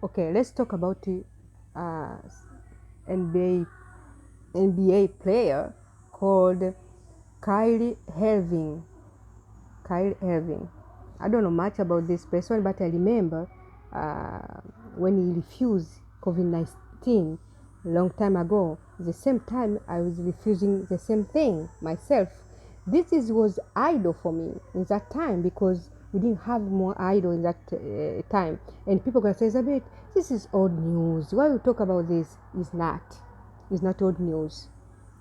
Okay, let's talk about the uh, NBA player called Kyrie Irving. Kyrie Irving. I don't know much about this person, but I remember uh, when he refused COVID-19 a long time ago. The same time I was refusing the same thing myself. Was idol for me in that time because we didn't have more idol in that time. And people gonna say, Elizabeth, this is old news. Why you talk about this? It's not. It's not old news.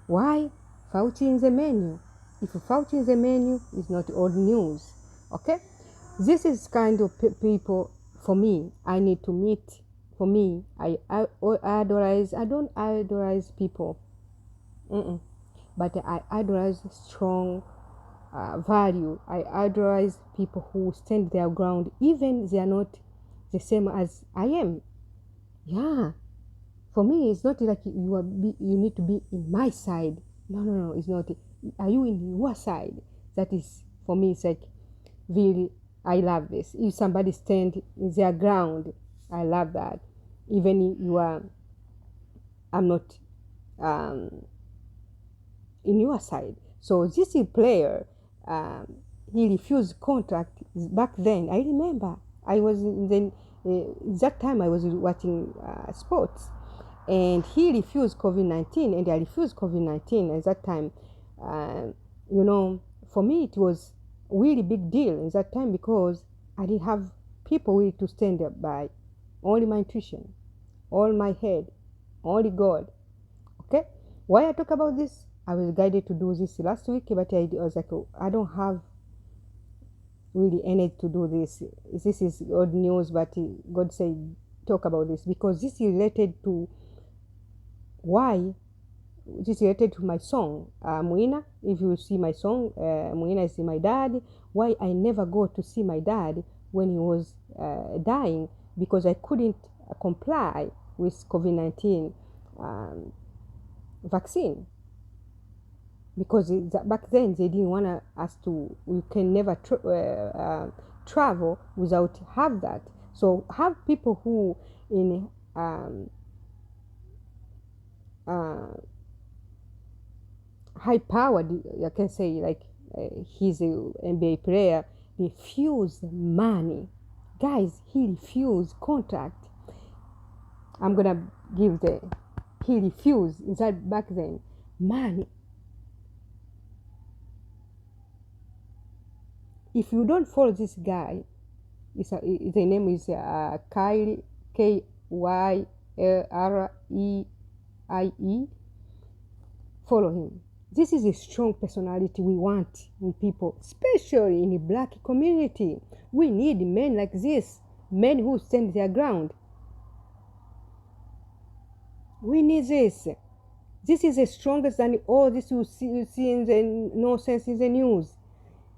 Why? Fauci in the menu. If Fauci in the menu, it's not old news. Okay? This is kind of people for me. I need to meet. For me, I idolize. I don't idolize people, but I idolize strong value. I idolize people who stand their ground, even they are not the same as I am. Yeah, for me, it's not like you need to be in my side. No, it's not. Are you in your side? That is, for me, it's like, really, I love this. If somebody stand in their ground, I love that. Even if I'm not um, in your side. So this player, um, he refused contract back then. I remember I was that time I was watching sports, and he refused COVID-19, and I refused COVID-19 at that time. Uh, you know, for me it was really big deal in that time because I didn't have people really to stand up by. Only my intuition, all my head, only God. Okay, why I talk about this? I was guided to do this last week, but I was like, oh, I don't have really energy to do this. This is old news, but God said talk about this because this is related to why. This is related to my song, Muina. If you see my song, Muina is my dad. Why I never go to see my dad when he was dying, because I couldn't comply with COVID-19 vaccine, because back then they didn't want us to. We can never travel without have that. So have people who in uh, high powered, I can say, like he's an NBA player, refuse money. Guys, he refused contract. I'm gonna give he refused inside back then money. If you don't follow this guy, the name is Kyrie, Kyrie. Follow him. This is a strong personality we want in people, especially in the black community. We need men like this, men who stand their ground. We need this. This is the strongest than all this you see in the nonsense in the news.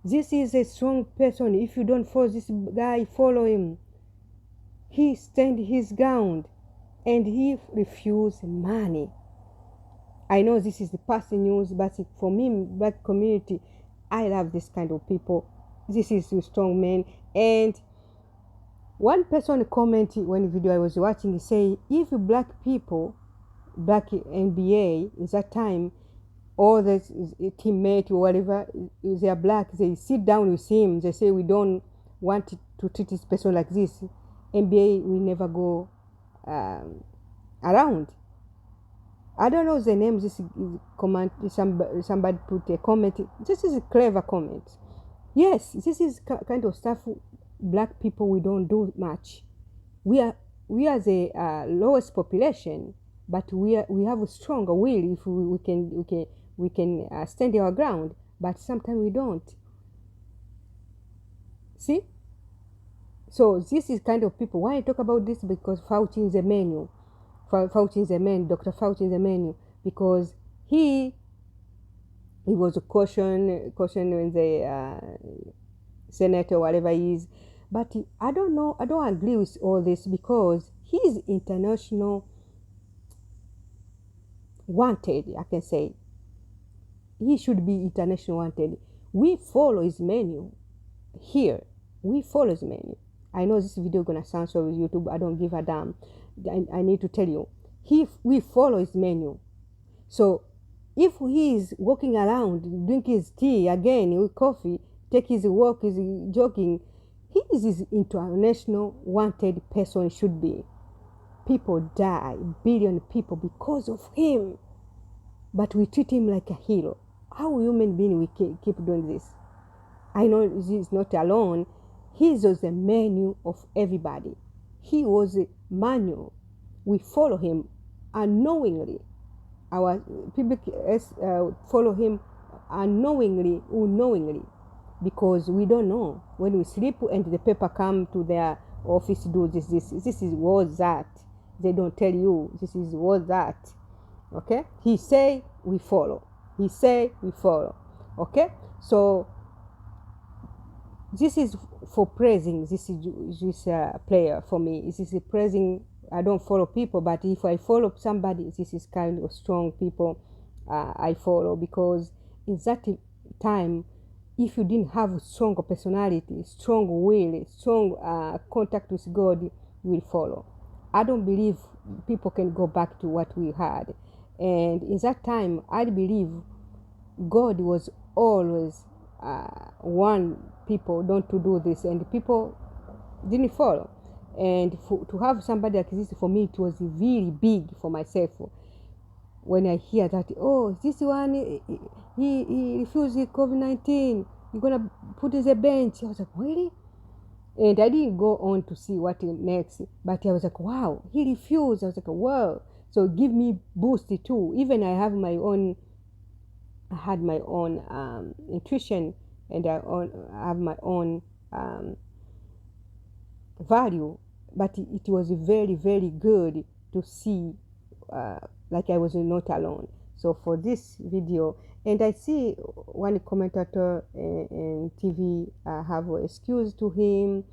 This is a strong person. If you don't follow this guy, follow him. He stand his ground, and he refused money. I know this is the past news, but for me, black community, I love this kind of people. This is a strong man. And one person commented when the video I was watching, say, if black people, black NBA, in that time, all the teammate or whatever, if they are black, they sit down with him, they say, we don't want to treat this person like this. NBA will never go around. I don't know the name. This comment. Somebody put a comment. This is a clever comment. Yes, this is kind of stuff. Black people, we don't do much. We are the lowest population, but we have a stronger will if we can stand our ground. But sometimes we don't. See. So this is kind of people. Why I talk about this? Because Fauci is the menu. Fauci is the man, Dr. Fauci is the menu, because he was a caution in the Senate or whatever he is. But I don't know, I don't agree with all this because he is international wanted, I can say. He should be international wanted. We follow his menu here. We follow his menu. I know this video gonna sound so YouTube. I don't give a damn. I need to tell you, we follow his menu. So if he is walking around, drink his tea again with coffee, take his walk, his jogging, he is his international wanted person should be. People die, billion people because of him. But we treat him like a hero. How human being we keep doing this? I know he's not alone. He was the menu of everybody. He was a manual. We follow him unknowingly. Our people follow him unknowingly, because we don't know. When we sleep and the paper come to their office, do this was that. They don't tell you this was that. Okay? He say we follow. He say we follow. Okay? So this is for praising. This player for me. This is praising. I don't follow people, but if I follow somebody, this is kind of strong people I follow, because in that time, if you didn't have a strong personality, strong will, strong contact with God, you will follow. I don't believe people can go back to what we had. And in that time, I believe God was always warn people don't to do this, and people didn't follow. And to have somebody like this, for me, it was really big for myself. When I hear that, oh, this one, he refused COVID-19, you're going to put in the bench. I was like, really? And I didn't go on to see what next, but I was like, wow, he refused. I was like, wow. So give me boost too. Even I had my own intuition, and I have my own value, but it was very, very good to see like I was not alone. So for this video, and I see one commentator in TV have an excuse to him.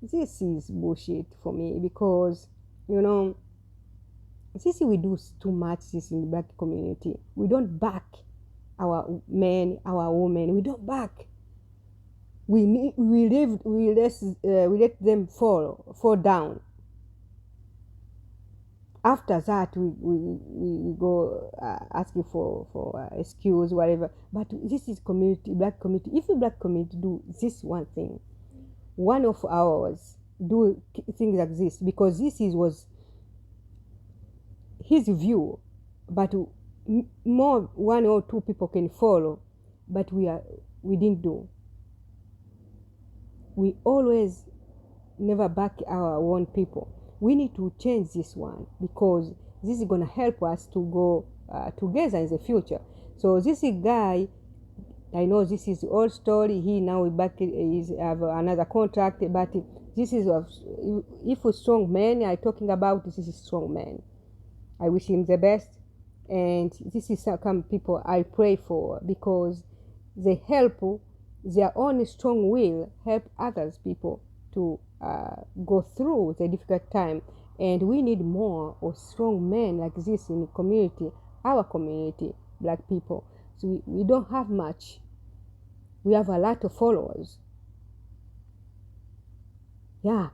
This is bullshit for me, because this we do too much this in the Black community. We don't back our men, our women. We don't back. We let them fall down. After that, we go asking for excuse, whatever. But this is community, Black community. If the Black community do this one thing, one of ours do things like this, because was his view, but more one or two people can follow, but we didn't do. We always never back our own people. We need to change this one, because this is going to help us to go together in the future. So this guy, I know this is old story. He now back is have another contract, but this is if a strong man I talking about, this is a strong man. I wish him the best, and this is some people I pray for, because they help their own strong will help others people to go through the difficult time. And we need more of strong men like this in the community, our community, Black people. So we don't have much. We have a lot of followers. Yeah.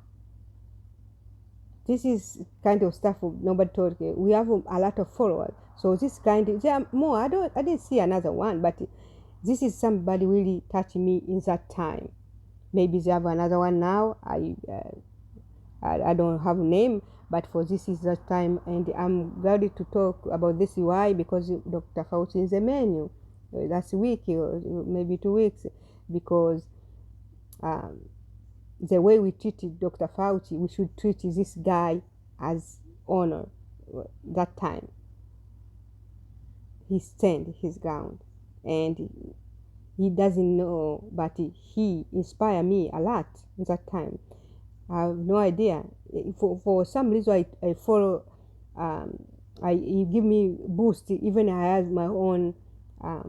This is kind of stuff nobody told me. We have a lot of followers. So this kind of, there are more. I didn't see another one, but this is somebody really touching me in that time. Maybe they have another one now. I don't have a name, but for this is that time, and I'm glad to talk about this. Why? Because Dr. Fauci is a menu. That's a week or maybe 2 weeks, because the way we treated Dr. Fauci, we should treat this guy as honor. That time, he stand his ground, and he doesn't know, but he inspired me a lot in that time. I have no idea. For some reason, I follow. He give me boost. Even I had my own. I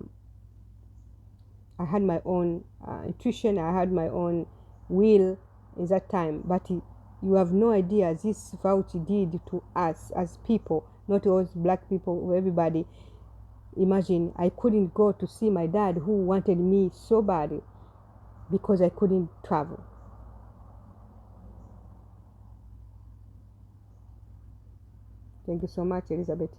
had my own intuition. I had my own will in that time. But you have no idea this Fauci did to us as people, not all Black people, everybody. Imagine I couldn't go to see my dad, who wanted me so bad, because I couldn't travel. Thank you so much, Elizabeth.